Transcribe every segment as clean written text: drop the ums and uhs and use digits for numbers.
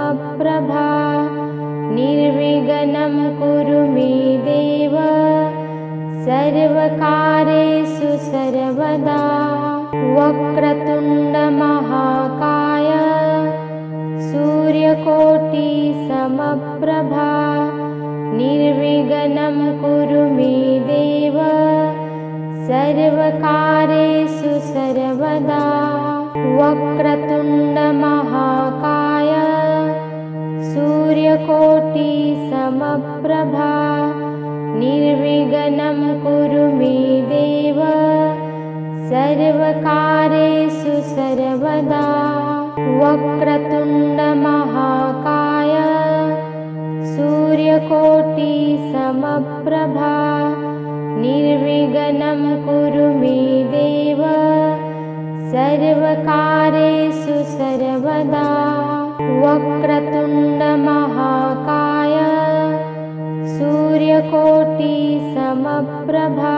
समप्रभा निर्विघ्नं कुरु मे देव सर्वकार्येषु सर्वदा। वक्रतुण्ड महाकाय सूर्यकोटि समप्रभा निर्विघ्नं कुरु मे देव सर्वकार्येषु सर्वदा। वक्रतुण्ड महाकाय सूर्यकोटि समप्रभा निर्विघ्नं कुरु मे देव सर्वकार्येषु सर्वदा। वक्रतुण्ड महाकाय सूर्यकोटि समप्रभा निर्विघ्नं कुरु मे देव सर्वकार्येषु सर्वदा। वक्रतुण्ड महाकाय सूर्यकोटि समप्रभा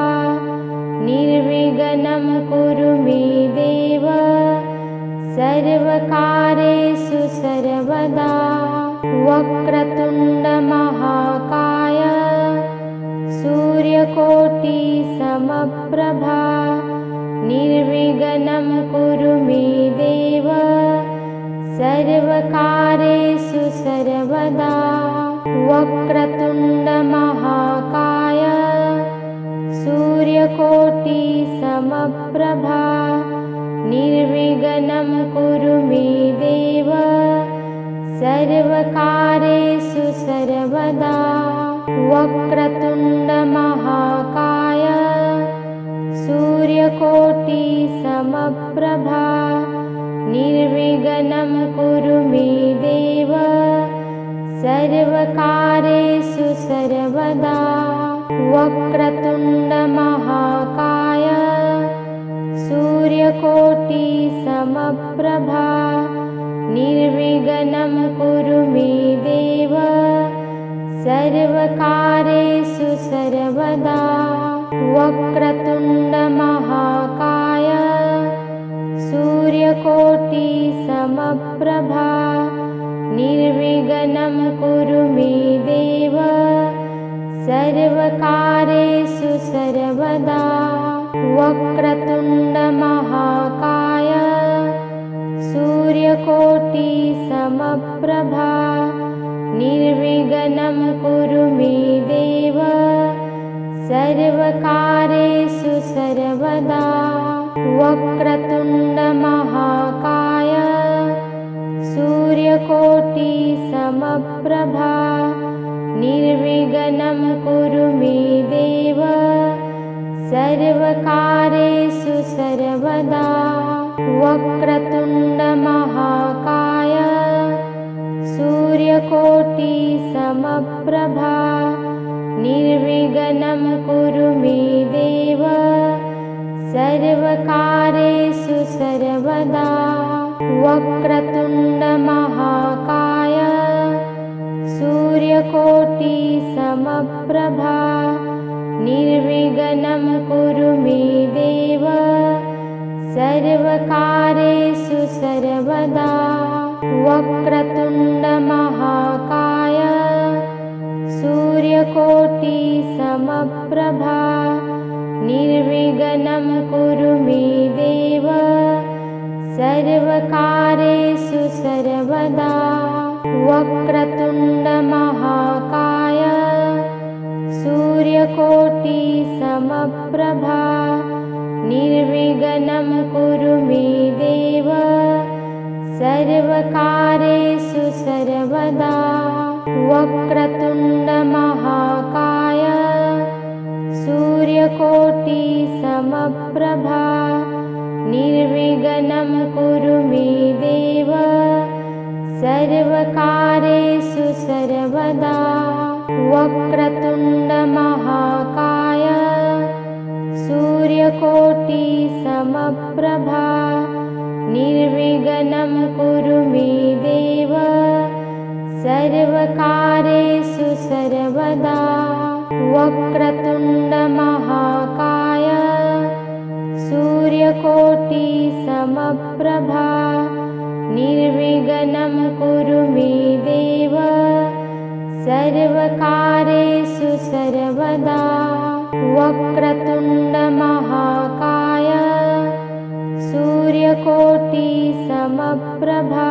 निर्विघ्नं कुरु मे देव सर्वकार्येषु सर्वदा। वक्रतुण्ड महाकाय सूर्यकोटि समप्रभा निर्विघ्नं कुरु मे देव सर्वकार्येषु सर्वदा। वक्रतुण्ड महाकाय सूर्यकोटि समप्रभा निर्विघ्नं कुरु मे देव सर्वकार्येषु सर्वदा। वक्रतुण्ड महाकाय सूर्यकोटि समप्रभा निर्विघ्नं कुरु मे देव सर्वकार्येषु सर्वदा। वक्रतुण्ड महाकाय सूर्यकोटि समप्रभा निर्विघ्नं कुरु मे देव सर्वकार्येषु सर्वदा। वक्रतुण्ड महाकाय सूर्यकोटि समप्रभा निर्विघ्नं कुरु मे देव सर्वकार्येषु सर्वदा। वक्रतुण्ड महाकाय सूर्यकोटि समप्रभा निर्विघ्नं कुरु मे देव सर्वकार्येषु सर्वदा। वक्रतुण्ड महाकाय सूर्यकोटि समप्रभा निर्विघ्नं कुरु मे देव सर्वकार्येषु सर्वदा। वक्रतुण्ड महाकाय सूर्यकोटि समप्रभा निर्विघ्नं कुरु मे देव सर्वकार्येषु सर्वदा। वक्रतुण्ड महाकाय सूर्यकोटि समप्रभा निर्विघ्नं कुरु मे देव सर्वकार्येषु सर्वदा। वक्रतुण्ड महाकाय सूर्यकोटि समप्रभा निर्विघ्नं कुरु मे देव सर्वकार्येषु सर्वदा। वक्रतुण्ड महाकाय सूर्यकोटि समप्रभा निर्विघ्नं कुरु मे देव सर्वकार्येषु सर्वदा। वक्रतुण्ड महाकाय सूर्यकोटि समप्रभा निर्विघ्नं कुरु मे देव सर्वकार्येषु सर्वदा। वक्रतुण्ड महाकाय सूर्यकोटि समप्रभा निर्विघ्नं कुरु मे देव सर्वकार्येषु सर्वदा। वक्रतुण्ड महाकाय सूर्यकोटि समप्रभा निर्विघ्नं कुरु मे देव सर्वकार्येषु सर्वदा। वक्रतुण्डमहाकाय सूर्यकोटिसमप्रभा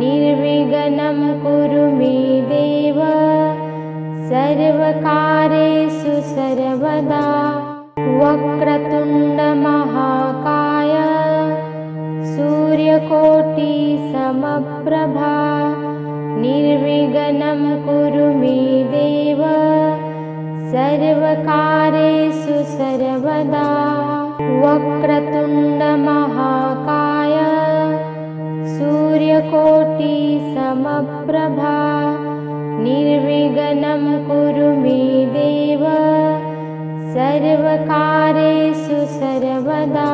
निर्विघ्नं कुरु मे देव सर्वकार्येषु सर्वदा। वक्रतुण्डमहाकाय सूर्यकोटिसमप्रभा निर्विघ्नं कुरु मे देव सर्वकार्येषु सर्वदा। वक्रतुण्डमहाकाय सूर्यकोटिसमप्रभा निर्विघ्नं कुरु मे देव सर्वकार्येषु सर्वदा।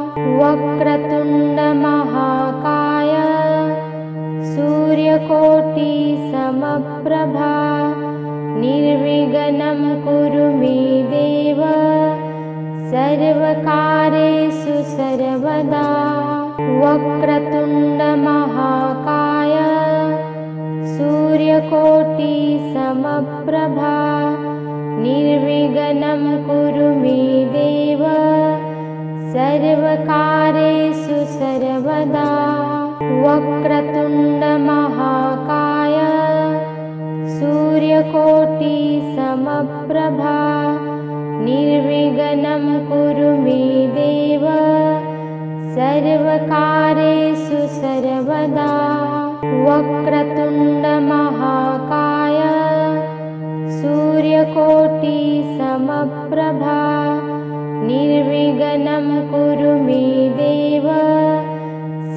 वक्रतुण्डमहाकाय सूर्यकोटिसमप्रभा निर्विघ्नं कुरु मे देव सर्वकार्येषु सर्वदा। वक्रतुण्डमहाकाय सूर्यकोटिसमप्रभा निर्विघ्नं कुरु मे देव सर्वकार्येषु सर्वदा। वक्रतुण्डमहाकाय सूर्यकोटिसमप्रभा निर्विघ्नं कुरु मे देव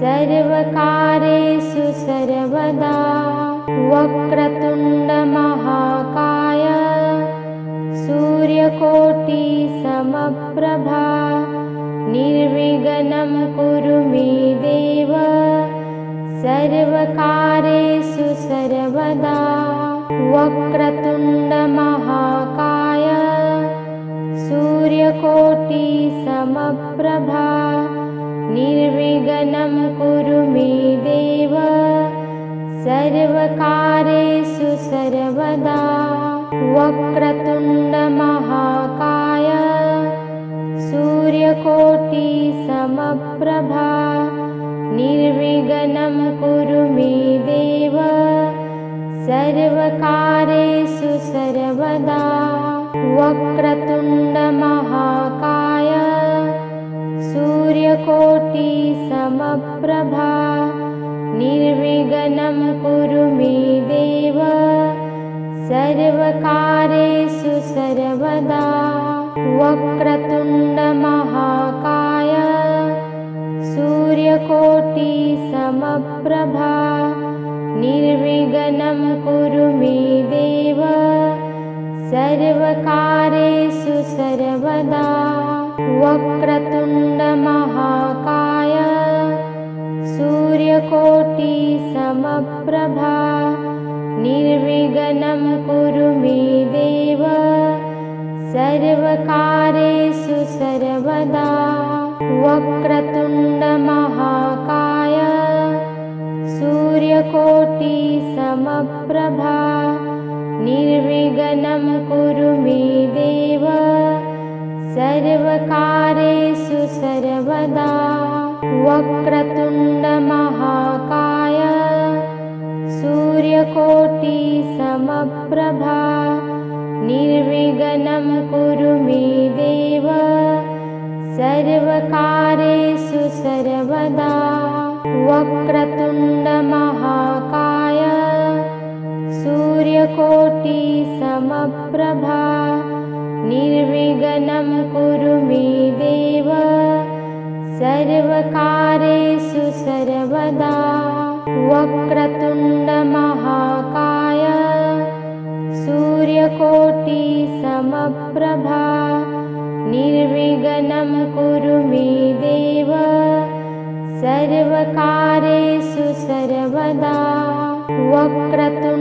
सर्वकार्येषु सर्वदा। वक्रतुण्डमहाकाय सूर्यकोटिसमप्रभा निर्विघ्नं कुरु मे देव सर्वकार्येषु सर्वदा। वक्रतुण्डमहाकाय सूर्यकोटिसमप्रभा निर्विघ्नं कुरु मे देव सर्वकार्येषु सर्वदा। वक्रतुण्डमहाकाय सूर्यकोटिसमप्रभा निर्विघ्नं कुरु मे देव सर्वकार्येषु सर्वदा। वक्रतुण्डमहाकाय सूर्यकोटिसमप्रभा निर्विघ्नं कुरु मे देव सर्वकार्येषु सर्वदा। वक्रतुण्डमहाकाय सूर्यकोटिसमप्रभा निर्विघ्नं कुरु मे देव सर्वकार्येषु सर्वदा। वक्रतुण्डमहाकाय सूर्यकोटिसमप्रभा निर्विघ्नं कुरु मे देव सर्वकार्येषु सर्वदा। वक्रतुण्डमहाकाय सूर्यकोटिसमप्रभा निर्विघ्नं कुरु मे देव सर्वकार्येषु सर्वदा। वक्रतुण्डमहाकाय सूर्यकोटिसमप्रभा निर्विघ्नं कुरु मे देव सर्वकार्येषु सर्वदा। वक्रतुण्डमहाकाय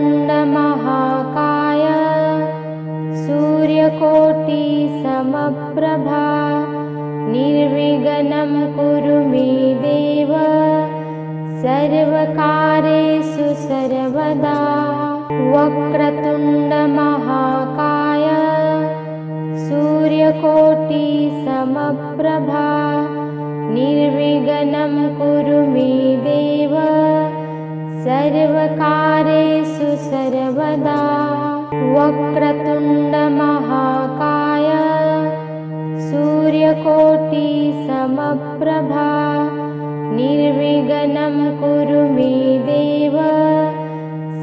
सर्वकार्येषु सर्वदा वक्रतुण्ड महाकाय सूर्यकोटिसमप्रभा निर्विघ्नं कुरु मे देव सर्वकार्येषु सर्वदा वक्रतुण्ड महाकाय सूर्यकोटिसमप्रभा निर्विघ्नं कुरु मे देव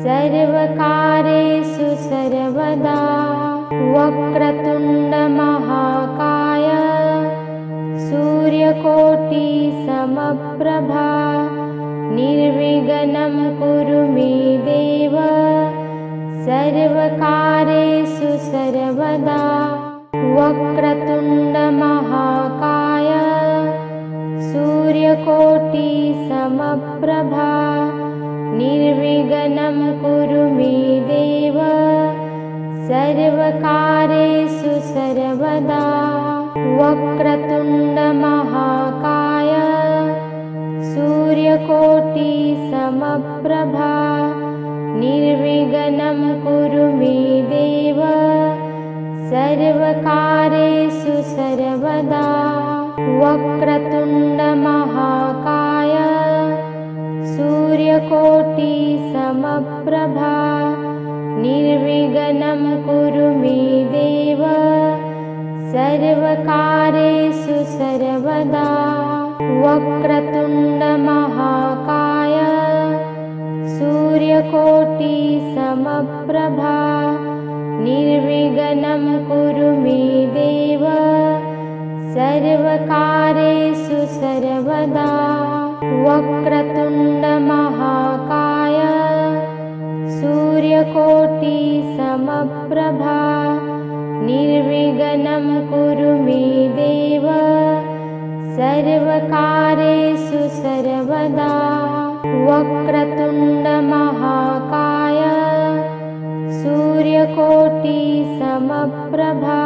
सर्वकार्येषु सर्वदा वक्रतुण्ड महाकाय सूर्यकोटिसमप्रभा निर्विघ्नं कुरु मे देव सर्वकार्येषु सर्वदा वक्रतुण्ड महाकाय सूर्यकोटिसमप्रभा निर्विघ्नं कुरु मे देव सर्वकार्येषु सर्वदा वक्रतुण्ड महाकाय सूर्यकोटिसमप्रभा निर्विघ्नं कुरु मे देव सर्वकार्येषु सर्वदा वक्रतुण्ड महाकाय सूर्यकोटिसमप्रभा निर्विघ्नं कुरु मे देव सर्वकार्येषु सर्वदा वक्रतुण्ड महाकाय सूर्यकोटिसमप्रभा निर्विघ्नं कुरु मे देव सर्वकार्येषु सर्वदा वक्रतुण्ड महाकाय सूर्यकोटिसमप्रभा निर्विघ्नं कुरु मे देव सर्वकार्येषु सर्वदा वक्रतुण्ड महाकाय सूर्यकोटिसमप्रभा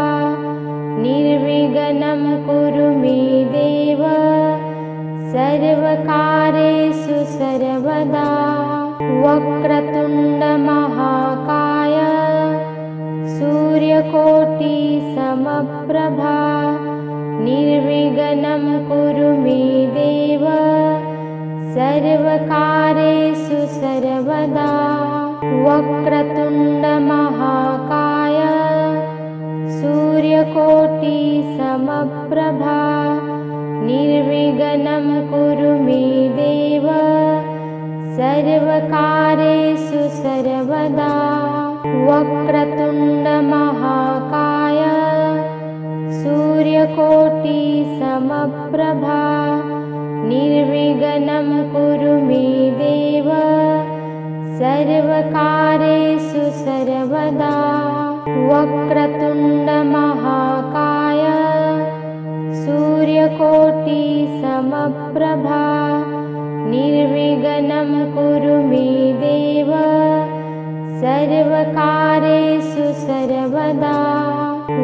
निर्विघ्नं कुरु मे देव सर्वकार्येषु सर्वदा वक्रतुण्ड महाकाय सूर्यकोटिसमप्रभा निर्विघ्नं कुरु मे देव सर्वकार्येषु सर्वदा वक्रतुण्ड महाकाय सूर्यकोटिसमप्रभा निर्विघ्नं कुरु मे देव सर्वकार्येषु सर्वदा वक्रतुण्ड महाकाय सूर्यकोटिसमप्रभा निर्विघ्नं कुरु मे देव सर्वकार्येषु सर्वदा वक्रतुण्ड महाकाय सूर्यकोटिसमप्रभा निर्विघ्नं कुरु मे देव सर्वकार्येषु सर्वदा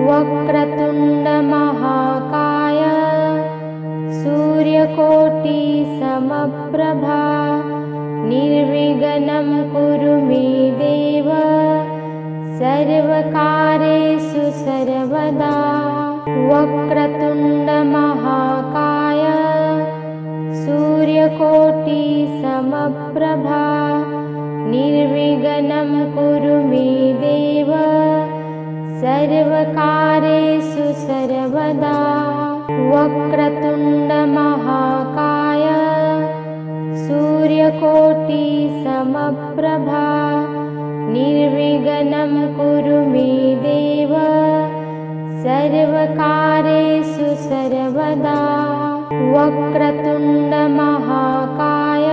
वक्रतुण्ड महाकाय सूर्यकोटिसमप्रभा निर्विघ्नं कुरु मे देव सर्वकार्येषु सर्वदा वक्रतुण्ड महाकाय सूर्यकोटिसमप्रभा निर्विघ्नं कुरु मे देव सर्वकार्येषु सर्वदा वक्रतुण्ड महाकाय सूर्यकोटिसमप्रभा निर्विघ्नं कुरु मे देव सर्वकार्येषु सर्वदा वक्रतुण्ड महाकाय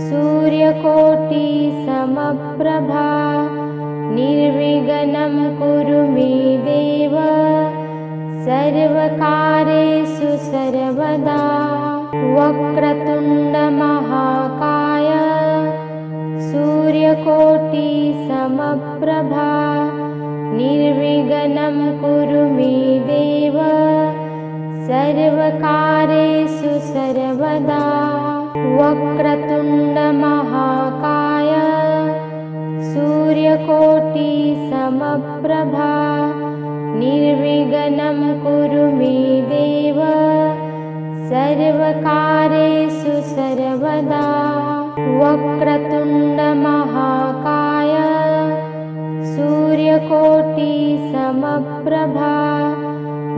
सूर्यकोटिसमप्रभा निर्विघ्नं कुरु मे देव सर्वकार्येषु सर्वदा वक्रतुण्ड महाकाय सूर्यकोटिसमप्रभा निर्विघ्नं कुरु मे देव सर्वकार्येषु सर्वदा वक्रतुण्ड महाकाय सूर्यकोटि समप्रभा निर्विघ्नं कुरु मे देव सर्वकार्येषु सर्वदा। वक्रतुण्ड महाकाय सूर्यकोटि समप्रभा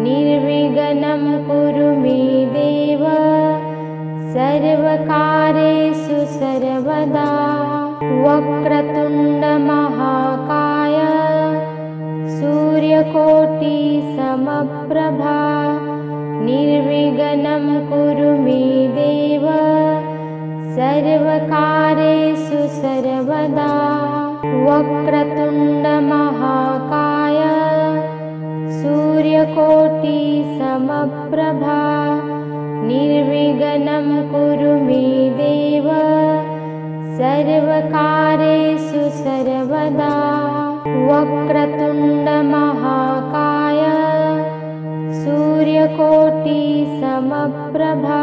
निर्विघ्नं कुरु मे देव सर्वकार्येषु सर्वदा। वक्रतुण्ड महाकाय सूर्यकोटि समप्रभा निर्विघ्नं कुरु मे देव सर्वकार्येषु सर्वदा। वक्रतुण्ड महाकाय सूर्यकोटि समप्रभा निर्विघ्नं कुरु मे देव सर्वकार्येषु सर्वदा। वक्रतुण्ड महाकाय सूर्यकोटि समप्रभा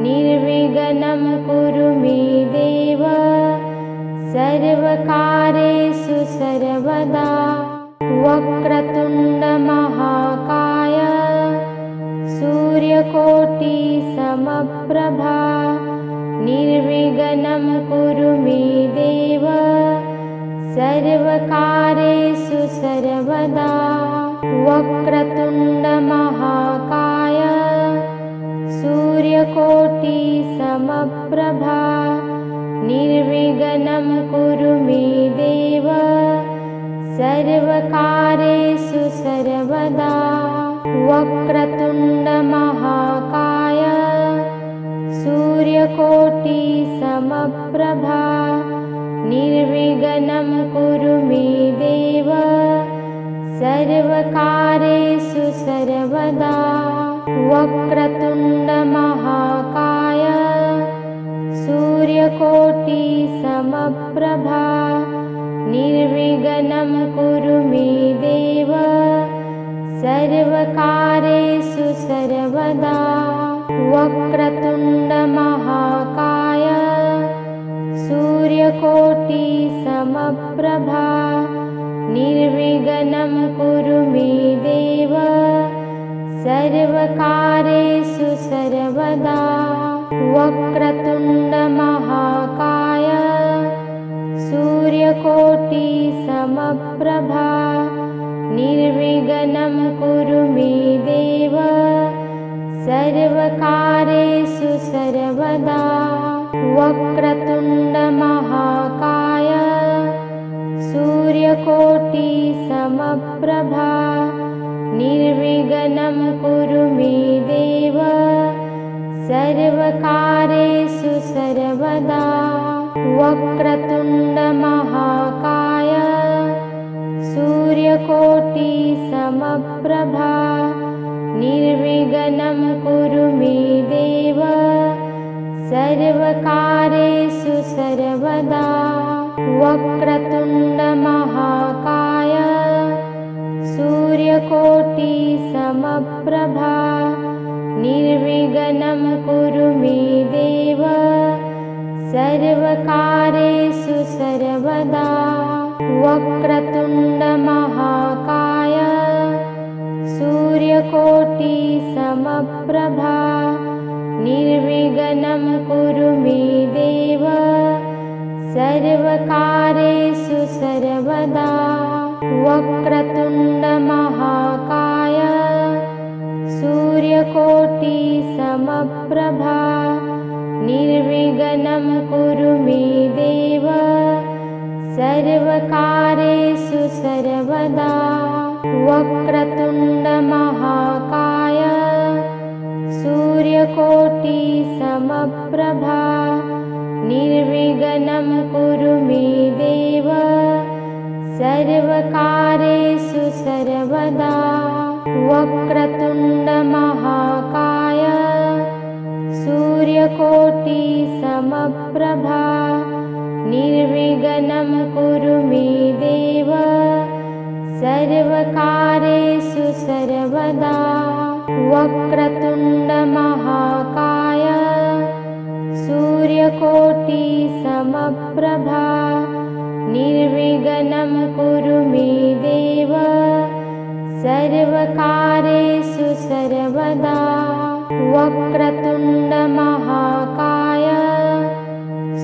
निर्विघ्नं कुरु मे देव सर्वकार्येषु सर्वदा। वक्रतुण्ड महाकाय सूर्यकोटि समप्रभा निर्विघ्नं कुरु मे देव सर्वकार्येषु सर्वदा। वक्रतुण्ड महाकाय सूर्यकोटि समप्रभा निर्विघ्नं कुरु मे देव सर्वकार्येषु सर्वदा। वक्रतुण्ड महाकाय सूर्यकोटि समप्रभा निर्विघ्नं कुरु मे देव सर्वकार्येषु सर्वदा। वक्रतुण्ड महाकाय सूर्यकोटि समप्रभा निर्विघ्नं कुरु मे देव सर्वकार्येषु सर्वदा। वक्रतुण्ड महाकाय सूर्यकोटि समप्रभा निर्विघ्नं कुरु मे देव सर्वकार्येषु सर्वदा। वक्रतुण्ड महाकाय सूर्यकोटि समप्रभा निर्विघ्नं कुरु मे देव सर्वकार्येषु सर्वदा। वक्रतुण्ड महाकाय सूर्यकोटि समप्रभा निर्विघ्नं कुरु मे देव सर्वकार्येषु सर्वदा। वक्रतुण्ड महाकाय सूर्यकोटि समप्रभा निर्विघ्नं कुरु मे देव सर्वकार्येषु सर्वदा। वक्रतुण्ड महाकाय सूर्यकोटि समप्रभा निर्विघ्नं कुरु मे देव सर्वकार्येषु सर्वदा। वक्रतुण्ड महाकाय सूर्यकोटि समप्रभा निर्विघ्नं कुरु मे देव सर्वकार्येषु सर्वदा। वक्रतुण्ड महाकाय सूर्यकोटि समप्रभा निर्विघ्नं कुरु मे देव सर्वकार्येषु सर्वदा। वक्रतुण्ड महाकाय सूर्यकोटि समप्रभा निर्विघ्नं कुरु मे देव सर्वकार्येषु सर्वदा। वक्रतुण्ड महाकाय सूर्यकोटि समप्रभा निर्विघ्नं कुरु मे देव सर्वकार्येषु सर्वदा। वक्रतुण्ड महाकाय समप्रभा निर्विघ्नं कुरु मे देव सर्वकार्येषु सर्वदा वक्रतुण्डमहाकाय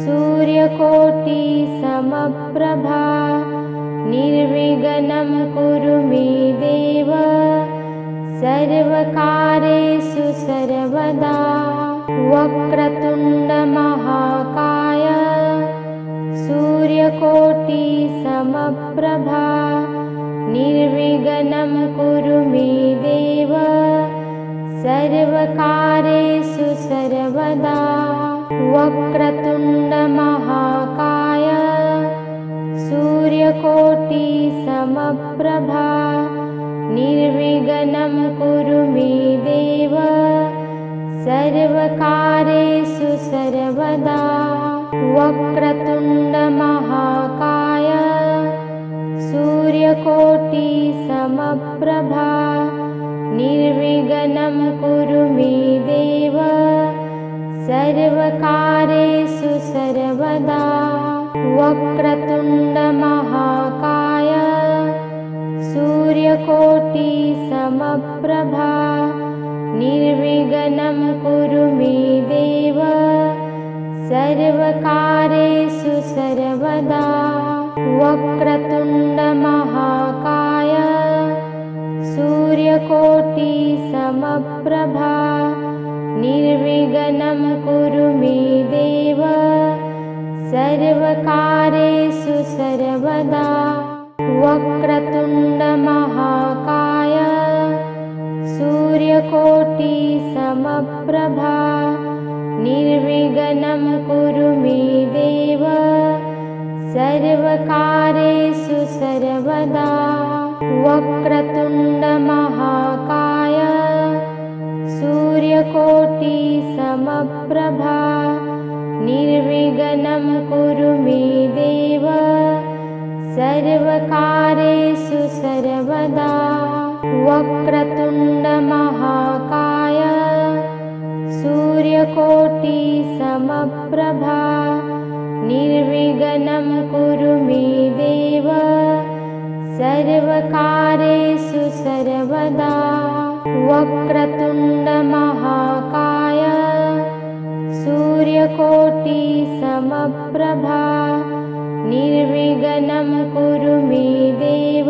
सूर्यकोटिसमप्रभा निर्विघ्नं कुरु मे देव सर्वकार्येषु सर्वदा वक्रतुण्डमहाकाय सूर्यकोटिसमप्रभा निर्विघ्नं कुरु मे देव सर्वकार्येषु सर्वदा वक्रतुण्डमहाकाय सूर्यकोटिसमप्रभा निर्विघ्नं कुरु मे देव सर्वकार्येषु सर्वदा वक्रतुण्डमहाकाय सूर्यकोटिसमप्रभा निर्विघ्नं कुरु मे देव सर्वकार्येषु सर्वदा वक्रतुण्डमहाकाय सूर्यकोटिसमप्रभा निर्विघ्नं कुरु मे देव सर्वकार्येषु सर्वदा वक्रतुण्डमहाकाय सूर्यकोटिसमप्रभा निर्विघ्नं कुरु मे देव सर्वकार्येषु सर्वदा वक्रतुण्डमहाकाय सूर्यकोटिसमप्रभा निर्विघ्नं कुरु मे देव सर्वकार्येषु सर्वदा वक्रतुण्डमहाकाय सूर्यकोटिसमप्रभा निर्विघ्नं कुरु मे देव सर्वकार्येषु सर्वदा वक्रतुण्डमहाकाय सूर्यकोटिसमप्रभा निर्विघ्नं कुरु मे देव सर्वकार्येषु सर्वदा वक्रतुण्डमहाकाय सूर्यकोटिसमप्रभा निर्विघ्नं कुरु मे देव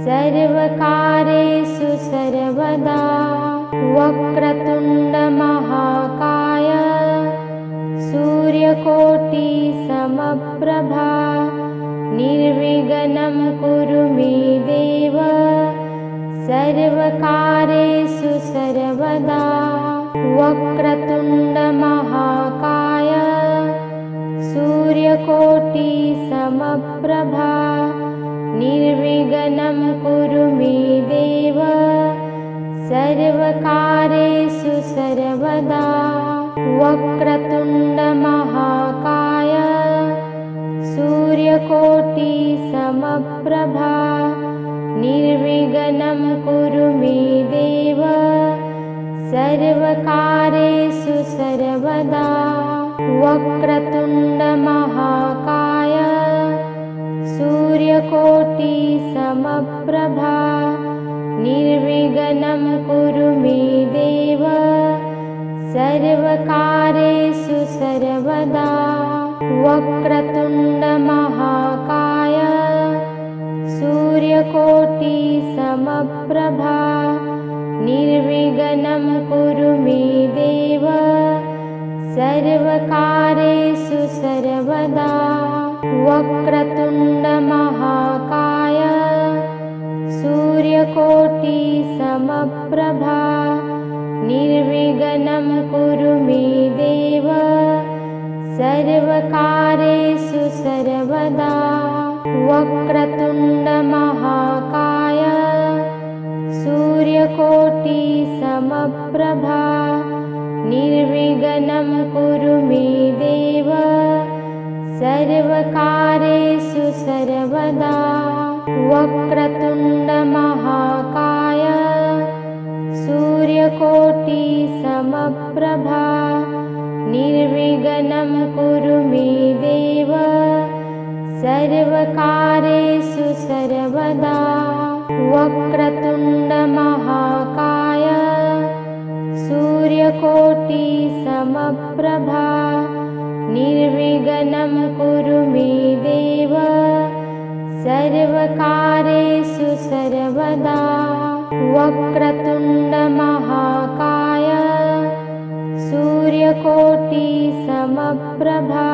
सर्वकार्येषु सर्वदा वक्रतुण्डमहाकाय सूर्यकोटिसमप्रभा निर्विघ्नं कुरु मे देव सर्वकार्येषु सर्वदा वक्रतुण्डमहाकाय सूर्यकोटिसमप्रभा निर्विघ्नं कुरु मे देव सर्वकार्येषु सर्वदा वक्रतुण्डमहाकाय सूर्यकोटिसमप्रभा निर्विघ्नं कुरु मे देव सर्वकार्येषु सर्वदा वक्रतुण्डमहाकाय सूर्यकोटिसमप्रभा निर्विघ्नं कुरु मे देव सर्वकार्येषु सर्वदा वक्रतुण्डमहाकाय सूर्यकोटिसमप्रभा निर्विघ्नं कुरु मे देव सर्वकार्येषु सर्वदा वक्रतुण्डमहाकाय सूर्यकोटिसमप्रभा निर्विघ्नं कुरु मे देव सर्वकार्येषु सर्वदा वक्रतुण्डमहाकाय सूर्यकोटिसमप्रभा निर्विघ्नं कुरु मे देव सर्वकार्येषु सर्वदा वक्रतुण्डमहाकाय सूर्यकोटिसमप्रभा निर्विघ्नं कुरु मे देव सर्वकार्येषु सर्वदा। वक्रतुण्डमहाकाय सूर्यकोटिसमप्रभा निर्विघ्नं कुरु मे देव सर्वकार्येषु सर्वदा। वक्रतुण्डमहाकाय सूर्यकोटिसमप्रभा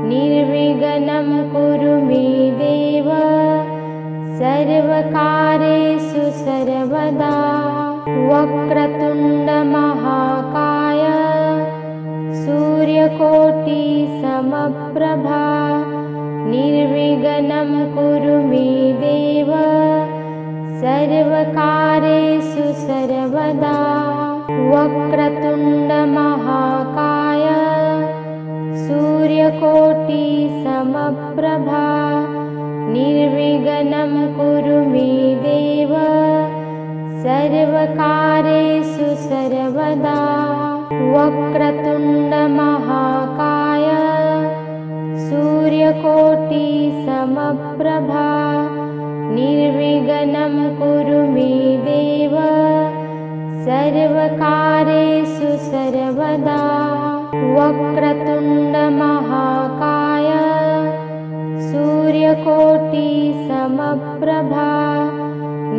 निर्विघ्नं कुरु मे देव सर्वकार्येषु सर्वदा। वक्रतुण्डमहाकाय सूर्यकोटिसमप्रभा निर्विघ्नं कुरु मे देव सर्वकार्येषु सर्वदा। वक्रतुण्डमहाकाय सूर्यकोटिसमप्रभा निर्विघ्नं कुरु मे देव सर्वकार्येषु सर्वदा। वक्रतुण्डमहाकाय सूर्यकोटिसमप्रभा निर्विघ्नं कुरु मे देव सर्वकार्येषु सर्वदा। वक्रतुण्डमहाकाय सूर्यकोटिसमप्रभा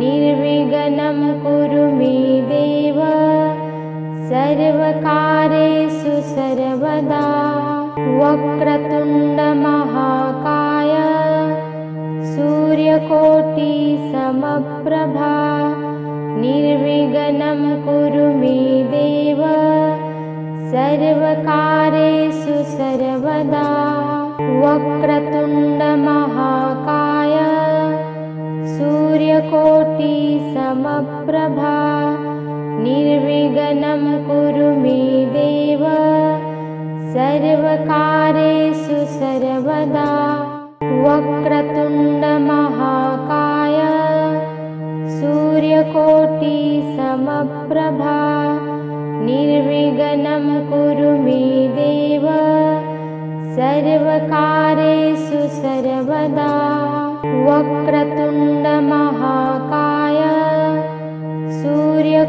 निर्विघ्नं कुरु मे देव सर्वकार्येषु सर्वदा। वक्रतुण्डमहाकाय सूर्यकोटिसमप्रभा निर्विघ्नं कुरु मे देव सर्वकार्येषु सर्वदा। वक्रतुण्डमहाकाय सूर्यकोटिसमप्रभा निर्विघ्नं कुरु मे देव सर्वकार्येषु सर्वदा। वक्रतुण्डमहाकाय सूर्यकोटिसमप्रभा निर्विघ्नं कुरु मे देव सर्वकार्येषु सर्वदा। वक्रतुण्डमहाकाय सूर्यकोटिसमप्रभा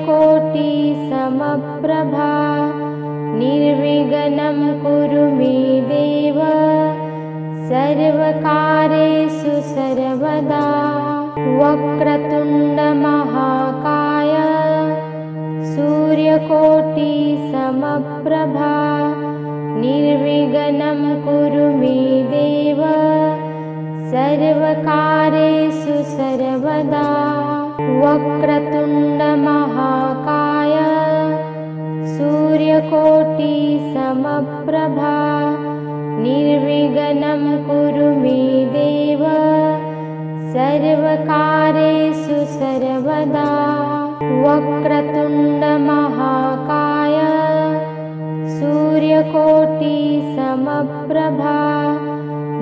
निर्विघ्नं कुरु मे देव सर्वकार्येषु सर्वदा। वक्रतुण्डमहाकाय सूर्यकोटिसमप्रभा निर्विघ्नं कुरु मे देव सर्वकार्येषु सर्वदा। वक्रतुण्डमहाकाय सूर्यकोटिसमप्रभा निर्विघ्नं कुरु मे देव सर्वकार्येषु सर्वदा। वक्रतुण्डमहाकाय सूर्यकोटिसमप्रभा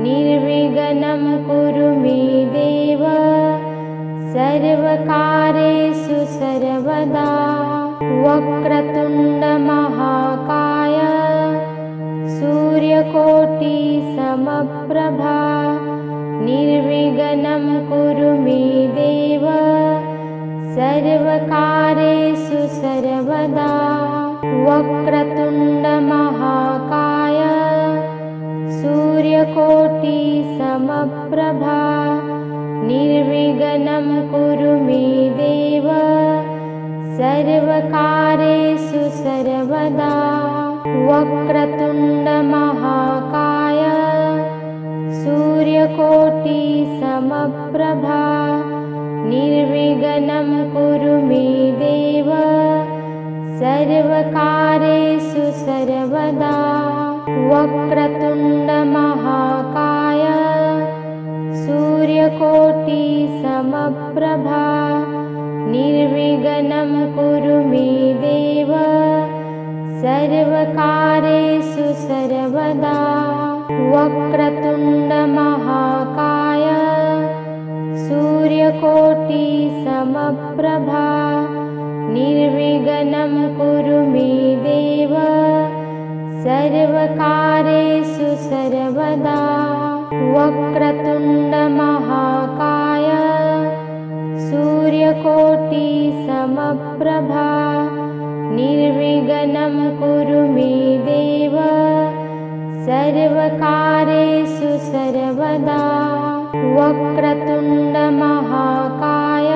निर्विघ्नं कुरु मे देव सर्वकार्येषु सर्वदा। वक्रतुण्डमहाकाय सूर्यकोटिसमप्रभा निर्विघ्नं कुरु मे देव सर्वकार्येषु सर्वदा। वक्रतुण्डमहाकाय सूर्यकोटिसमप्रभा निर्विघ्नं कुरु मे देव सर्वकार्येषु सर्वदा। वक्रतुण्डमहाकाय सूर्यकोटिसमप्रभा निर्विघ्नं कुरु मे देव सर्वकार्येषु सर्वदा। वक्रतुण्डमहाकाय सूर्यकोटिसमप्रभा निर्विघ्नं कुरु मे देव सर्वकार्येषु सर्वदा। वक्रतुण्डमहाकाय सूर्यकोटिसमप्रभा निर्विघ्नं कुरु मे देव सर्वकारेषु सर्वदा वक्रतुण्डमहाकाय सूर्यकोटिसमप्रभा निर्विघ्नं कुरु मे देव सर्वकारेषु सर्वदा वक्रतुण्डमहाकाय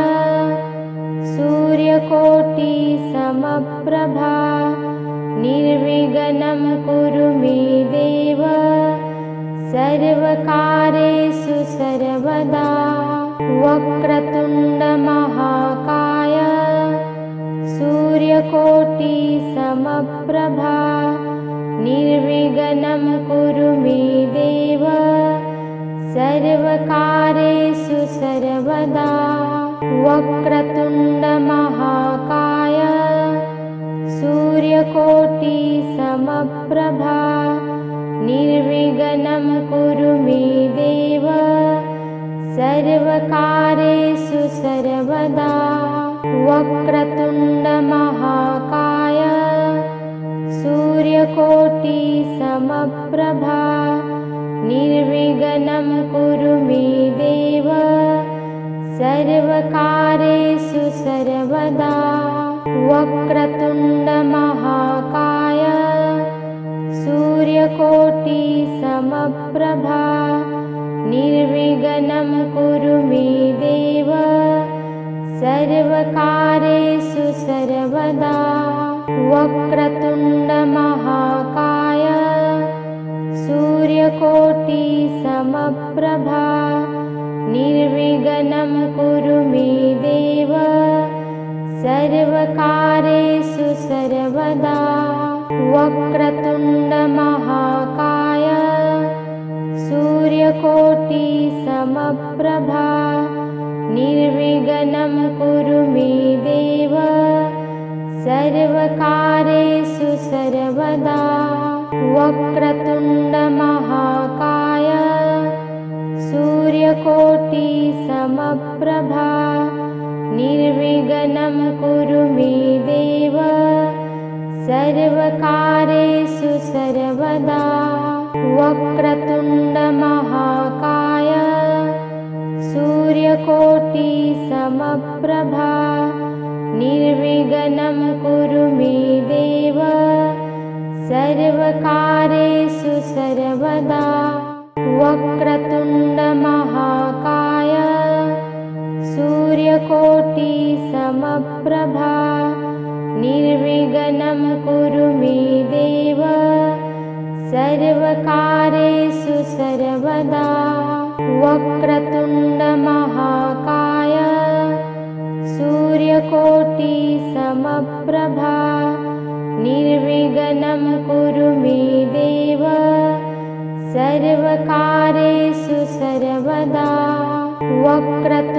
सूर्यकोटिसमप्रभा निर्विघ्नं कुरु मे देव सर्वकारेषु सर्वदा वक्रतुण्डमहाकाय सूर्यकोटिसमप्रभा निर्विघ्नं कुरु मे देव सर्वकारेषु सर्वदा वक्रतुण्डमहाकाय सूर्यकोटिसमप्रभा निर्विघ्नं कुरु मे देव सर्वकारेषु सर्वदा वक्रतुण्डमहाकाय सूर्यकोटिसमप्रभा निर्विघ्नं कुरु मे देव सर्वकारेषु सर्वदा वक्रतुण्डमहाकाय सूर्यकोटिसमप्रभा निर्विघ्नं कुरु मे देव सर्वकारेषु सर्वदा वक्रतुण्डमहाकाय सूर्यकोटिसमप्रभा निर्विघ्नं कुरु मे देव सर्वकारेषु सर्वदा वक्रतुण्डमहाकाय सूर्यकोटिसमप्रभा निर्विघ्नं कुरु मे देव सर्वकारेषु सर्वदा वक्रतुण्डमहाकाय सूर्यकोटिसमप्रभा निर्विघ्नं कुरु मे देव सर्वकारेषु सर्वदा वक्रतुण्डमहाकाय सूर्यकोटिसमप्रभा निर्विघ्नं कुरु मे देव सर्वकारेषु सर्वदा वक्रतुण्डमहाकाय सूर्यकोटिसमप्रभा निर्विघ्नं कुरु मे देव सर्वकारेषु सर्वदा वक्रतुण्डमहाकाय सूर्यकोटिसमप्रभा निर्विघ्नं कुरु मे देव सर्वकारेषु सर्वदा वक्रतुण्डमहाकाय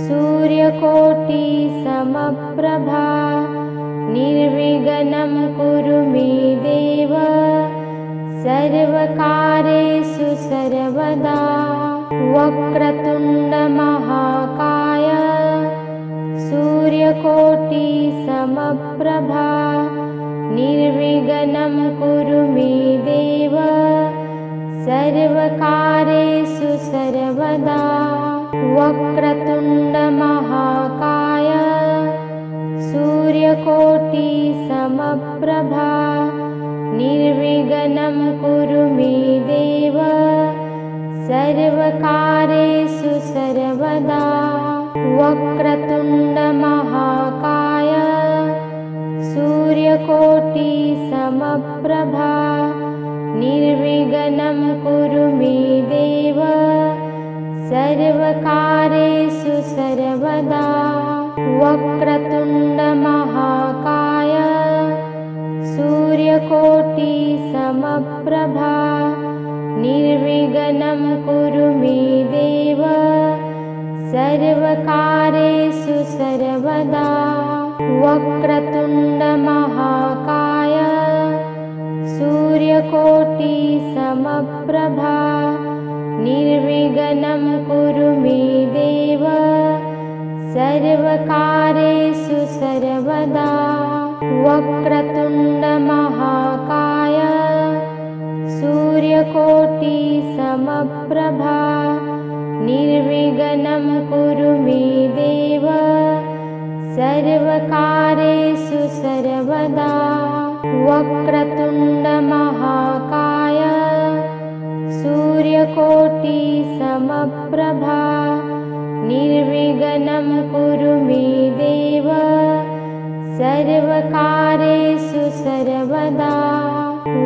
सूर्यकोटिसमप्रभा निर्विघ्नं कुरु मे देव सर्वकारेषु सर्वदा वक्रतुण्डमहाकाय सूर्यकोटिसमप्रभा निर्विघ्नं कुरु मे देव सर्वकारेषु सर्वदा वक्रतुण्डमहाकाय सूर्यकोटिसमप्रभा निर्विघ्नं कुरु मे देव सर्वकारेषु सर्वदा वक्रतुण्डमहाकाय सूर्यकोटिसमप्रभा निर्विघ्नं कुरु मे देव सर्वकारेषु सर्वदा वक्रतुण्डमहाकाय सूर्यकोटिसमप्रभा निर्विघ्नं कुरु मे देव सर्वकारेषु सर्वदा वक्रतुण्डमहाकाय सूर्यकोटिसमप्रभा निर्विघ्नं कुरु मे देव सर्वकारेषु सर्वदा वक्रतुण्ड महाकाय सूर्यकोटि समप्रभा निर्विघ्नं कुरु मे देव सर्वकार्येषु सर्वदा। वक्रतुण्ड महाकाय सूर्यकोटि समप्रभा निर्विघ्नं कुरु मे देव सर्वकार्येषु सर्वदा।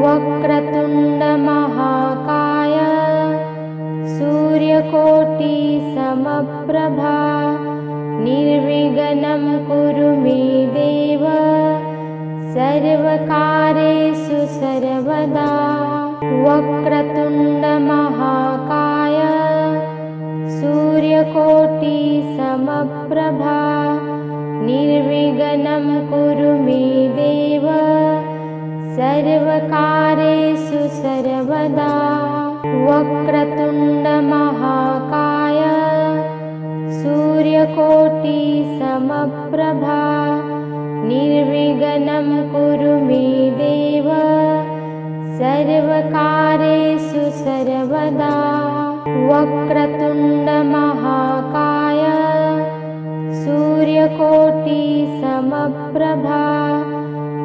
वक्रतुण्ड महाकाय सूर्यकोटि समप्रभा निर्विघ्नं कुरु मे देव सर्वकार्येषु सर्वदा। वक्रतुण्ड महाकाय सूर्यकोटि समप्रभा निर्विघ्नं कुरु मे देव सर्वकार्येषु सर्वदा। वक्रतुण्ड महाकाय सूर्यकोटि समप्रभा निर्विघ्नं कुरु मे देव सर्वकार्येषु सर्वदा। वक्रतुण्ड महाकाय सूर्यकोटि समप्रभा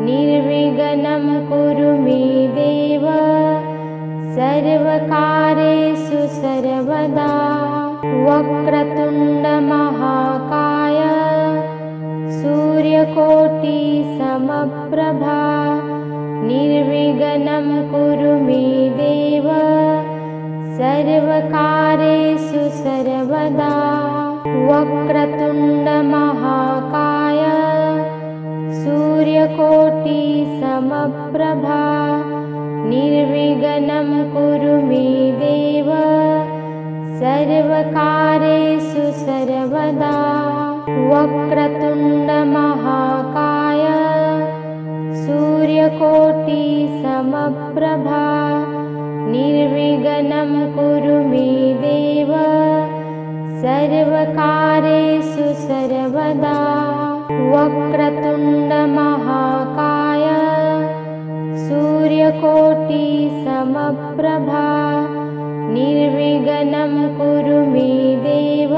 निर्विघ्नं कुरु मे देव सर्वकार्येषु सर्वदा। वक्रतुण्ड महाकाय सूर्यकोटि समप्रभा निर्विघ्नं कुरु मे देव सर्वकार्येषु सर्वदा। वक्रतुण्ड महाकाय सूर्यकोटि समप्रभा निर्विघ्नं कुरु मे देव सर्वकार्येषु सर्वदा। वक्रतुण्ड महाकाय सूर्यकोटि समप्रभा निर्विघ्नं कुरु मे देव सर्वकार्येषु सर्वदा। वक्रतुण्ड महाकाय सूर्यकोटि समप्रभा निर्विघ्नं कुरु मे देव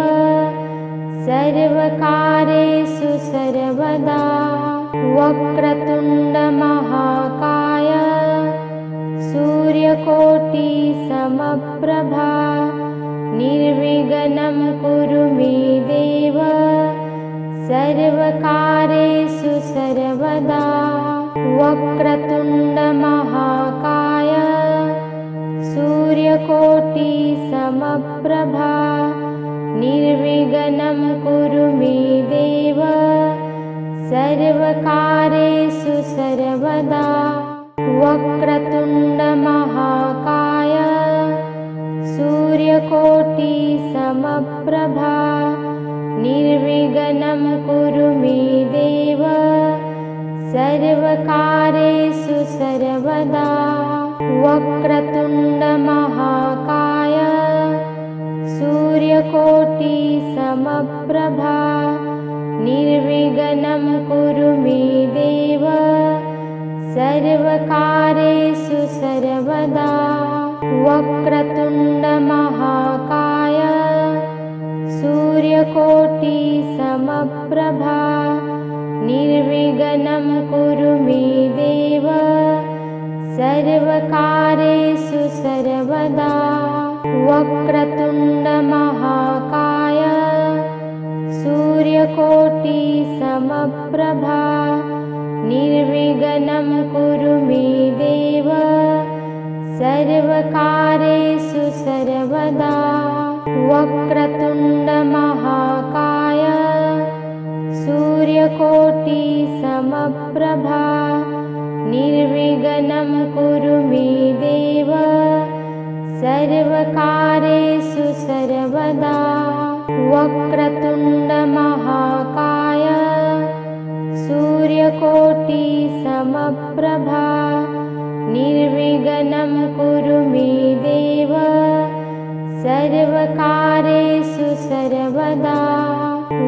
सर्वकार्येषु सर्वदा। वक्रतुण्ड महाकाय सूर्यकोटि समप्रभा निर्विघ्नं कुरु मे देव सर्वकार्येषु सर्वदा। वक्रतुण्ड महाकाय सूर्यकोटि समप्रभा निर्विघ्नं कुरु मे देव सर्वकार्येषु सर्वदा। वक्रतुण्ड महाकाय सूर्यकोटि समप्रभा निर्विघ्नं कुरु मे देव सर्वकार्येषु सर्वदा। वक्रतुण्ड महाकाय सूर्यकोटि समप्रभा निर्विघ्नं कुरु मे देव सर्वकार्येषु सर्वदा। वक्रतुण्ड महाकाय सूर्यकोटि समप्रभा निर्विघ्नं कुरु मे देव सर्वकार्येषु सर्वदा। वक्रतुण्ड महाकाय सूर्यकोटि समप्रभा निर्विघ्नं कुरु मे देव सर्वकार्येषु सर्वदा। वक्रतुण्ड महाकाय सूर्यकोटि समप्रभा निर्विघ्नं कुरु मे देव सर्वकार्येषु सर्वदा। वक्रतुण्ड महाकाय सूर्यकोटि समप्रभा निर्विघ्नं कुरु मे देव सर्वकार्येषु सर्वदा।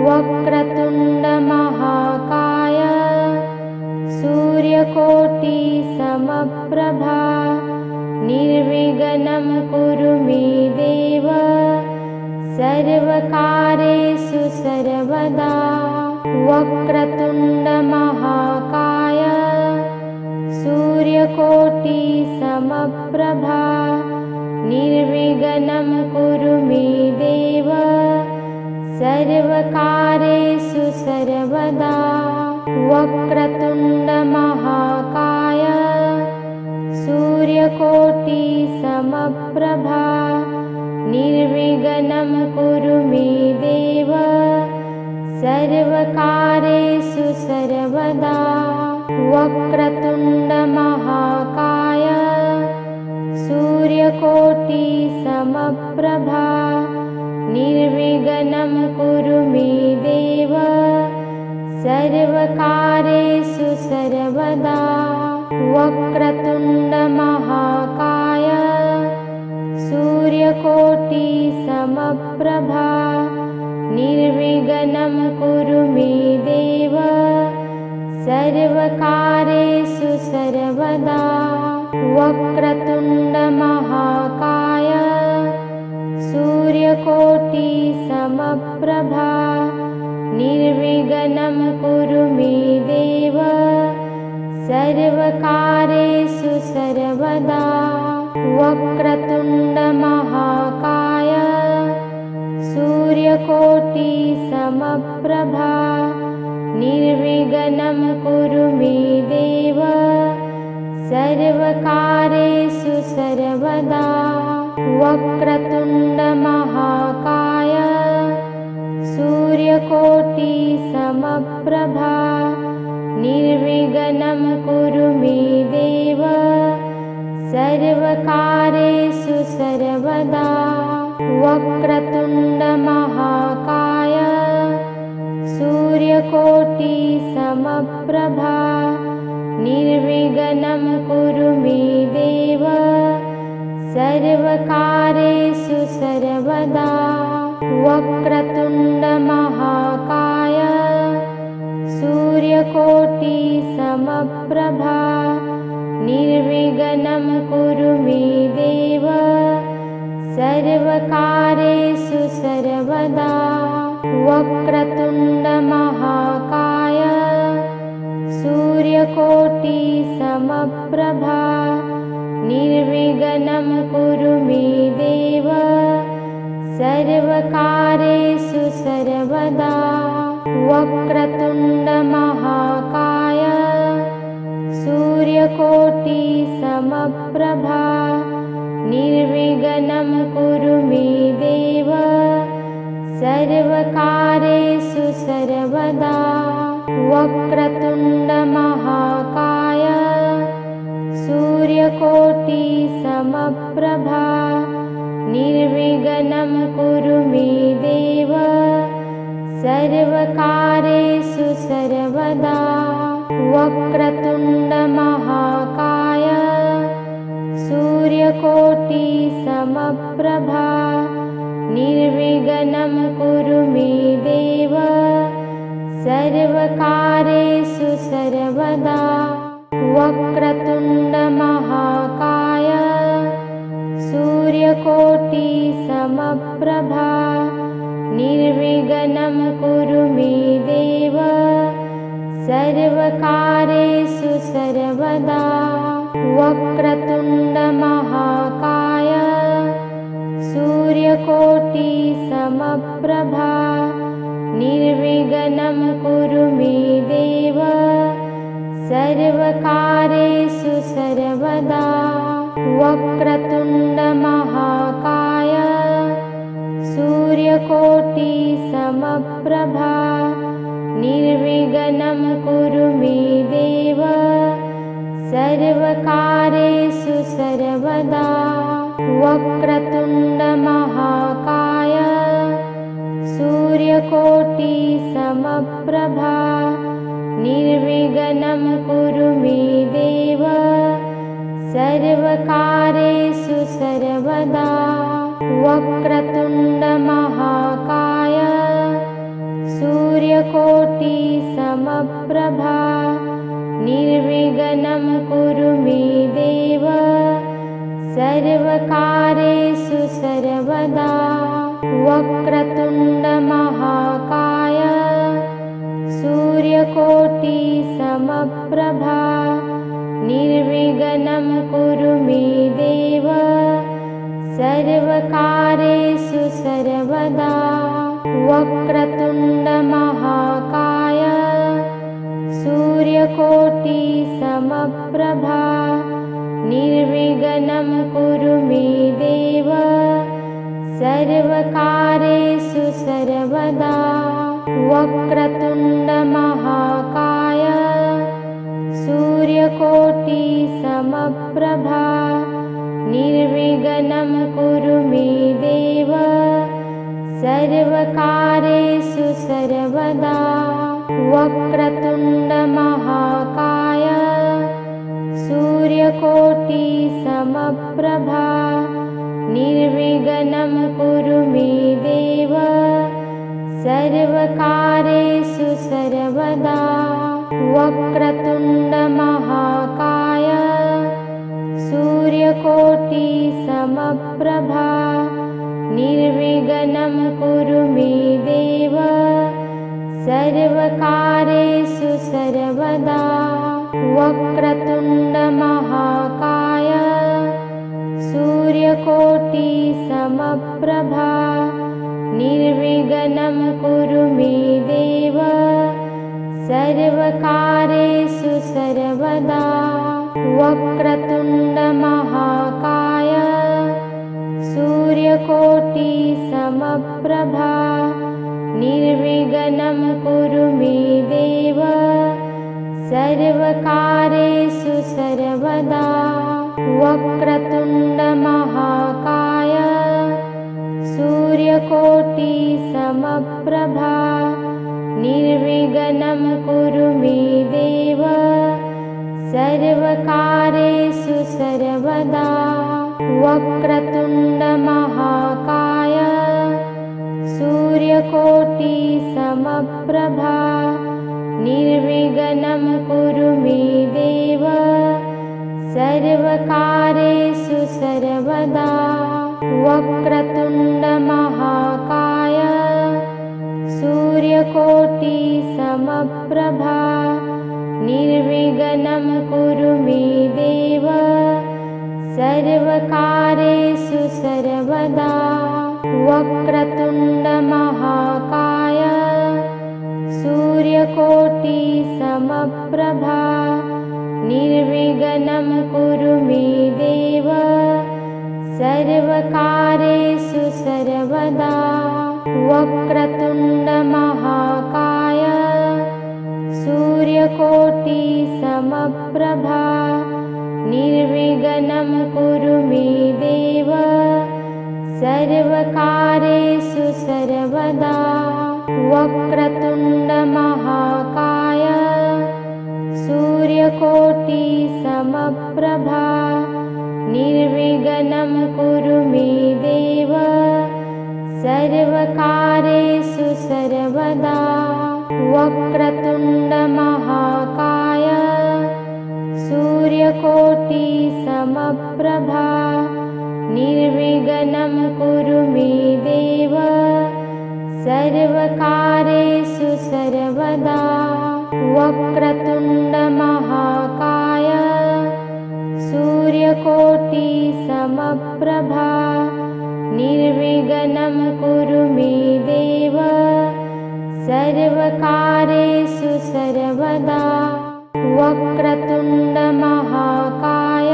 वक्रतुण्ड महाकाय सूर्यकोटिसमप्रभा निर्विघ्नं कुरु मे देव सर्वकार्येषु सर्वदा। वक्रतुण्डमहाकाय सूर्यकोटिसमप्रभा निर्विघ्नं कुरु मे देव सर्वकार्येषु सर्वदा। वक्रतुण्डमहाकाय सूर्यकोटिसमप्रभा निर्विघ्नं कुरु मे देव सर्वकार्येषु सर्वदा। वक्रतुण्डमहाकाय सूर्यकोटिसमप्रभा निर्विघ्नं कुरु मे देव सर्वकार्येषु सर्वदा। वक्रतुण्डमहाकाय सूर्यकोटिसमप्रभा निर्विघ्नं कुरु मे देव सर्वकार्येषु सर्वदा। वक्रतुण्डमहाकाय सूर्यकोटिसमप्रभा निर्विघ्नं कुरु मे देव सर्वकार्येषु सर्वदा। वक्रतुण्डमहाकाय सूर्यकोटिसमप्रभा निर्विघ्नं कुरु मे देव सर्वकार्येषु सर्वदा। वक्रतुण्डमहाकाय सूर्यकोटिसमप्रभा निर्विघ्नं कुरु मे देव सर्वकार्येषु सर्वदा। वक्रतुण्डमहाकाय सूर्यकोटिसमप्रभा निर्विघ्नं कुरु मे देव सर्वकार्येषु सर्वदा। वक्रतुण्डमहाकाय सूर्यकोटिसमप्रभा निर्विघ्नं कुरु मे देव सर्वकार्येषु सर्वदा। वक्रतुण्डमहाकाय सूर्यकोटिसमप्रभा निर्विघ्नं कुरु मे देव सर्वकार्येषु सर्वदा। वक्रतुण्डमहाकाय सूर्यकोटिसमप्रभा निर्विघ्नं कुरु मे देव सर्वकार्येषु सर्वदा। वक्रतुण्डमहाकाय सूर्यकोटिसमप्रभा निर्विघ्नं कुरु मे देव सर्वकार्येषु सर्वदा। वक्रतुण्डमहाकाय सूर्यकोटिसमप्रभा निर्विघ्नं कुरु मे देव सर्वकार्येषु सर्वदा। वक्रतुण्डमहाकाय सूर्यकोटिसमप्रभा निर्विघ्नं कुरु मे देव सर्वकार्येषु सर्वदा। वक्रतुण्डमहाकाय सूर्यकोटिसमप्रभा निर्विघ्नं कुरु मे देव सर्वकार्येषु सर्वदा। वक्रतुण्डमहाकाय सूर्यकोटिसमप्रभा निर्विघ्नं कुरु मे देव सर्वकार्येषु सर्वदा। वक्रतुण्डमहाकाय सूर्यकोटिसमप्रभा निर्विघ्नं कुरु मे देव सर्वकार्येषु सर्वदा। वक्रतुण्डमहाकाय सूर्यकोटिसमप्रभा निर्विघ्नं कुरु मे देव सर्वकार्येषु सर्वदा वक्रतुण्ड महाकाय सूर्यकोटिसमप्रभा निर्विघ्नं कुरु मे देव सर्वकार्येषु सर्वदा वक्रतुण्ड महाकाय सूर्यकोटिसमप्रभा निर्विघ्नं कुरु मे देव सर्वकार्येषु सर्वदा वक्रतुण्ड महाकाय सूर्यकोटिसमप्रभा निर्विघ्नं कुरु मे देव सर्वकार्येषु सर्वदा वक्रतुण्ड महाकाय सूर्यकोटिसमप्रभा निर्विघ्नं कुरु मे देव सर्वकार्येषु सर्वदा वक्रतुण्ड महाकाय सूर्यकोटिसमप्रभा निर्विघ्नं कुरु मे देव सर्वकार्येषु सर्वदा वक्रतुण्ड महाकाय सूर्यकोटिसमप्रभा निर्विघ्नं कुरु मे देव सर्वकार्येषु सर्वदा वक्रतुण्ड महाकाय सूर्यकोटिसमप्रभा निर्विघ्नं कुरु मे देव सर्वकार्येषु सर्वदा वक्रतुण्ड महाकाय सूर्यकोटिसमप्रभा निर्विघ्नं कुरु मे देव सर्वकार्येषु सर्वदा वक्रतुण्ड महाकाय सूर्यकोटिसमप्रभा निर्विघ्नं कुरु मे देव सर्वकार्येषु सर्वदा वक्रतुण्ड महाकाय सूर्यकोटिसमप्रभा निर्विघ्नं कुरु मे देव सर्वकार्येषु सर्वदा वक्रतुण्ड महाकाय सूर्यकोटिसमप्रभा निर्विघ्नं कुरु मे देव सर्वकार्येषु सर्वदा वक्रतुण्ड महाकाय सूर्यकोटिसमप्रभा निर्विघ्नं कुरु मे देव सर्वकार्येषु सर्वदा वक्रतुण्ड महाकाय सूर्यकोटिसमप्रभा निर्विघ्नं कुरु मे देव सर्वकार्येषु सर्वदा वक्रतुण्ड महाकाय सूर्यकोटिसमप्रभा निर्विघ्नं कुरु मे देव सर्वकार्येषु सर्वदा वक्रतुण्ड महाकाय सूर्यकोटिसमप्रभा निर्विघ्नं कुरु मे देव सर्वकार्येषु सर्वदा वक्रतुण्ड महाकाय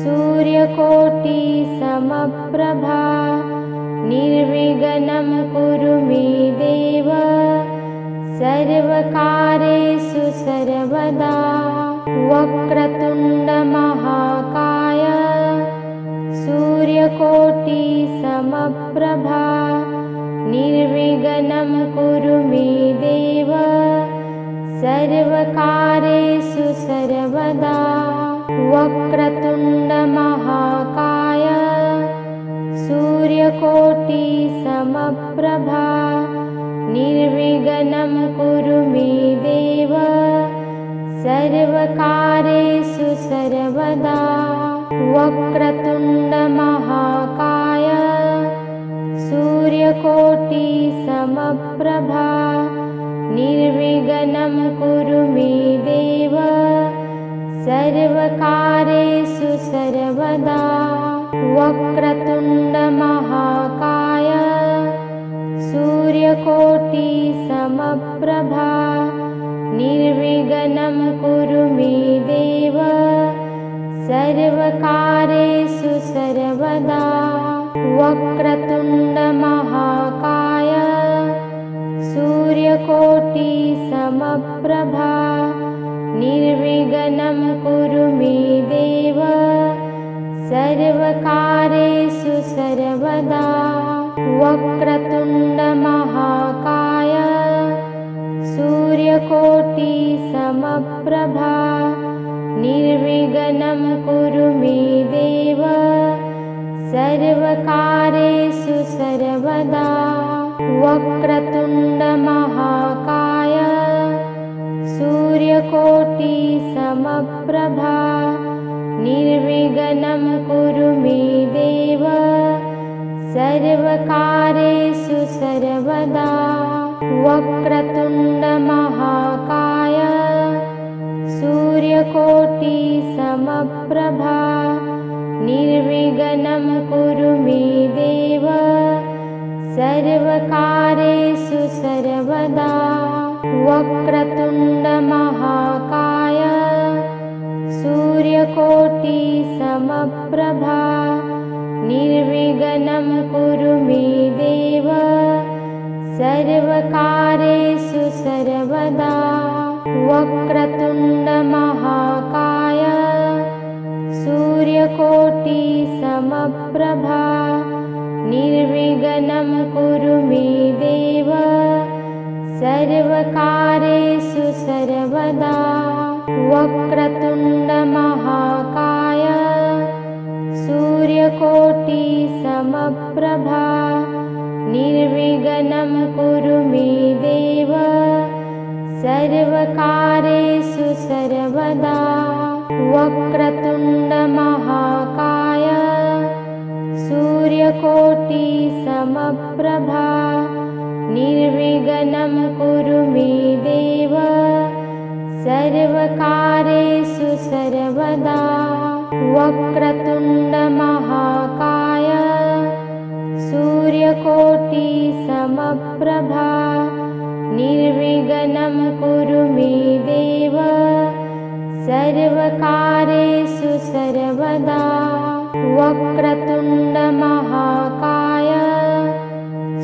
सूर्यकोटिसमप्रभा निर्विघ्नं कुरु मे देव सर्वकार्येषु सर्वदा वक्रतुण्ड महाकाय सूर्यकोटिसमप्रभा निर्विघ्नं कुरु मे देव सर्वकार्येषु सर्वदा वक्रतुण्ड महाकाय सूर्यकोटिसमप्रभा निर्विघ्नं कुरु मे देव सर्वकारेषु सर्वदा वक्रतुण्डमहाकाय सूर्यकोटिसमप्रभा निर्विघ्नं कुरु मे देव सर्वकारेषु सर्वदा वक्रतुण्डमहाकाय सूर्यकोटिसमप्रभा निर्विघ्नं कुरु मे देव सर्वकारेषु सर्वदा वक्रतुण्डमहाकाय सूर्यकोटिसमप्रभा निर्विघ्नं कुरु मे देव सर्वकारेषु सर्वदा वक्रतुण्डमहाकाय सूर्यकोटिसमप्रभा निर्विघ्नं कुरु मे देव सर्वकारेषु सर्वदा वक्रतुण्डमहाकाय सूर्यकोटिसमप्रभा निर्विघ्नं कुरु मे देव सर्वकारेषु सर्वदा वक्रतुण्डमहाकाय सूर्यकोटिसमप्रभा निर्विघ्नं कुरु मे देव सर्वकारेषु सर्वदा वक्रतुण्डमहाकाय सूर्यकोटिसमप्रभा निर्विघ्नं कुरु मे देव सर्वकारेषु सर्वदा वक्रतुण्डमहाकाय सूर्यकोटिसमप्रभा निर्विघ्नं कुरु मे देव सर्वकारेषु सर्वदा वक्रतुण्डमहाकाय सूर्यकोटिसमप्रभा निर्विघ्नं कुरु मे देव सर्वकारेषु सर्वदा वक्रतुण्डमहाकाय सूर्यकोटिसमप्रभा निर्विघ्नं कुरु मे देव सर्वकारेषु सर्वदा वक्रतुण्डमहाकाय सूर्यकोटिसमप्रभा निर्विघ्नं कुरु मे देव सर्वकारेषु सर्वदा वक्रतुण्डमहाकाय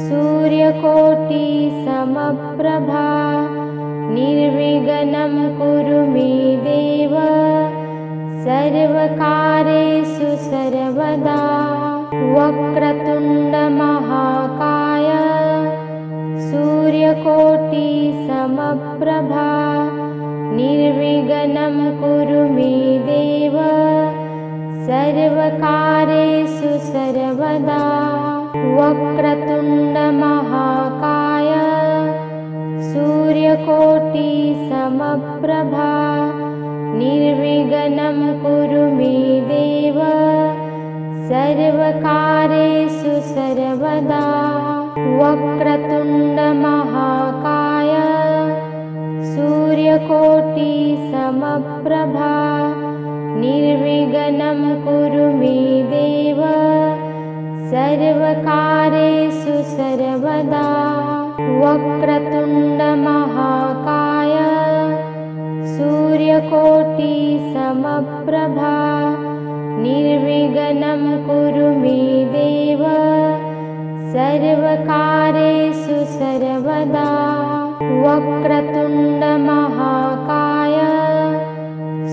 सूर्यकोटिसमप्रभा निर्विघ्नं कुरु मे देव सर्वकारेषु सर्वदा वक्रतुण्डमहाकाय सूर्यकोटिसमप्रभा निर्विघ्नं कुरु मे देव सर्वकारेषु सर्वदा वक्रतुण्डमहाकाय सूर्यकोटिसमप्रभा निर्विघ्नं कुरु मे देव सर्वकारेषु सर्वदा वक्रतुण्डमहाकाय सूर्यकोटिसमप्रभा निर्विघ्नं कुरु मे देव सर्वकारेषु सर्वदा वक्रतुण्डमहाकाय सूर्यकोटिसमप्रभा निर्विघ्नं कुरु मे देव सर्वकारेषु सर्वदा वक्रतुण्डमहाकाय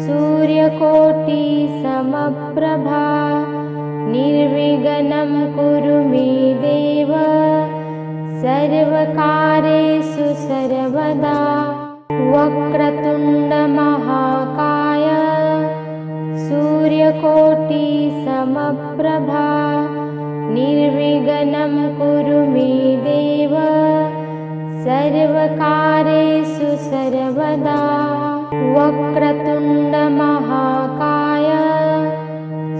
सूर्यकोटिसमप्रभा निर्विघ्नं कुरु मे देव सर्वकारेषु सर्वदा वक्रतुण्डमहाकाय सूर्यकोटिसमप्रभा निर्विघ्नं कुरु मे देव सर्वकारेषु सर्वदा वक्रतुण्ड महाकाय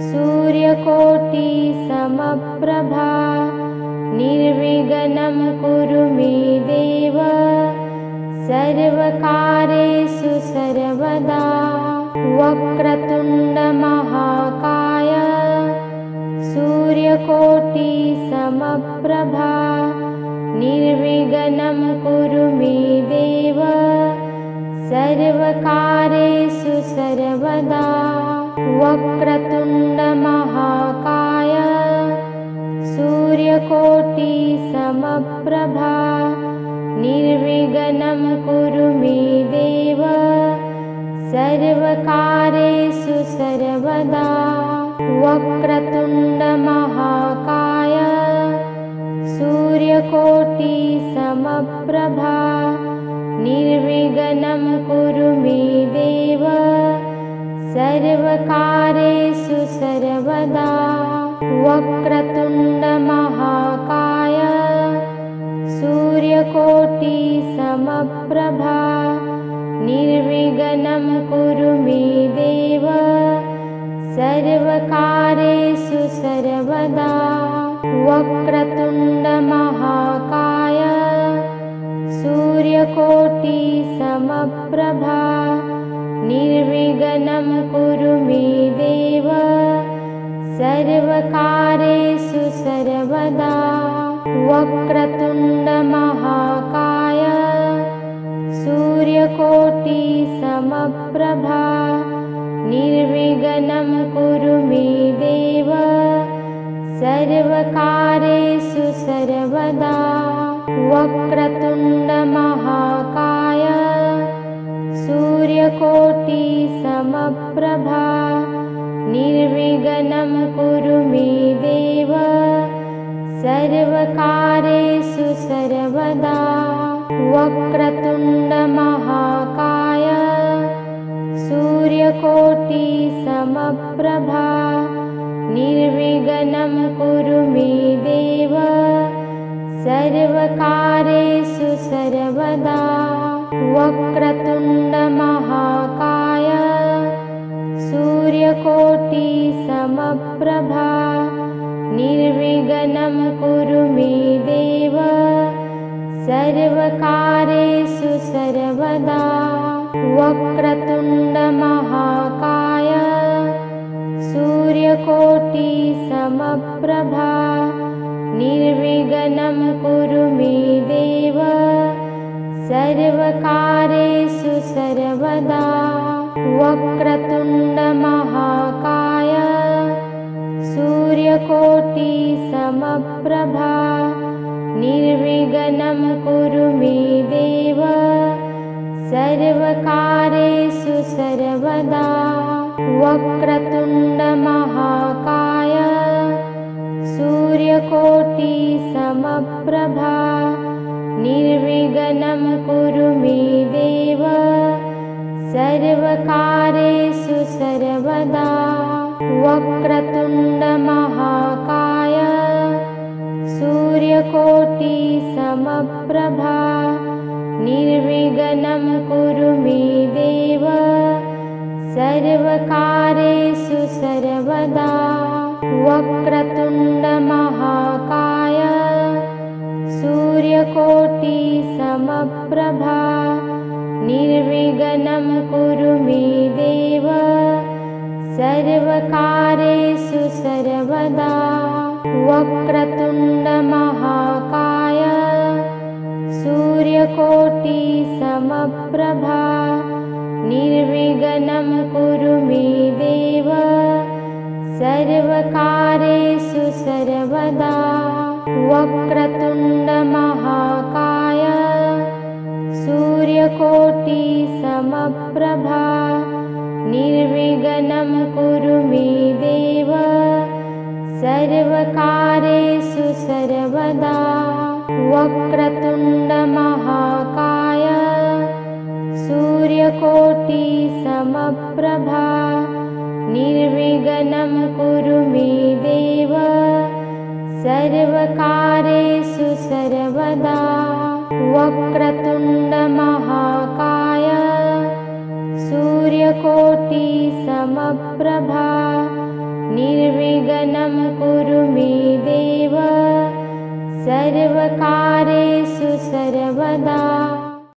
सूर्यकोटि समप्रभा निर्विघ्नं कुरु मे देव सर्वकार्येषु सर्वदा। वक्रतुण्ड महाकाय सूर्यकोटि समप्रभा निर्विघ्नं कुरु मे देव सर्वकार्येषु सर्वदा। वक्रतुण्ड महाकाय सूर्यकोटि समप्रभा निर्विघ्नं कुरु मे देव सर्वकार्येषु सर्वदा। वक्रतुण्ड महाकाय सूर्यकोटि समप्रभा निर्विघ्नं कुरु मे देव सर्वकार्येषु सर्वदा। वक्रतुण्ड महाकाय सूर्यकोटि समप्रभा निर्विघ्नं कुरु मे देव सर्वकार्येषु सर्वदा। वक्रतुण्ड महाकाय सूर्यकोटि समप्रभा निर्विघ्नं कुरु मे देव सर्वकार्येषु सर्वदा। वक्रतुण्ड महाकाय सूर्यकोटि समप्रभा निर्विघ्नं कुरु मे देव सर्वकार्येषु सर्वदा। वक्रतुण्ड महाकाय सूर्यकोटि समप्रभा निर्विघ्नं कुरु मे देव सर्वकार्येषु सर्वदा। वक्रतुण्ड महाकाय सूर्यकोटि समप्रभा निर्विघ्नं कुरु मे देव सर्वकार्येषु सर्वदा। वक्रतुण्ड महाकाय सूर्यकोटि समप्रभा निर्विघ्नं कुरु मे देव सर्वकार्येषु सर्वदा। वक्रतुण्ड महाकाय सूर्यकोटि समप्रभा निर्विघ्नं कुरु मे देव सर्वकार्येषु सर्वदा। वक्रतुण्ड महाकाय सूर्यकोटि समप्रभा निर्विघ्नं कुरु मे देव सर्वकार्येषु सर्वदा। वक्रतुण्ड महाकाय सूर्यकोटि समप्रभा निर्विघ्नं कुरु मे देव सर्वकार्येषु सर्वदा। वक्रतुण्ड महाकाय सूर्यकोटि समप्रभा निर्विघ्नं कुरु मे देव सर्वकार्येषु सर्वदा। वक्रतुण्ड महाकाय सूर्यकोटि समप्रभा निर्विघ्नं कुरु मे देव सर्वकार्येषु सर्वदा। वक्रतुण्ड महाकाय सूर्यकोटि समप्रभा निर्विघ्नं कुरु मे देव सर्वकार्येषु सर्वदा। वक्रतुण्ड महाकाय सूर्यकोटि समप्रभा निर्विघ्नं कुरु मे देव सर्वकार्येषु सर्वदा। वक्रतुण्ड महाकाय सूर्यकोटि समप्रभा निर्विघ्नं कुरु मे देव सर्वकार्येषु सर्वदा। वक्रतुण्ड महाकाय सूर्यकोटिसमप्रभा निर्विघ्नं कुरु मे देव सर्वकार्येषु सर्वदा।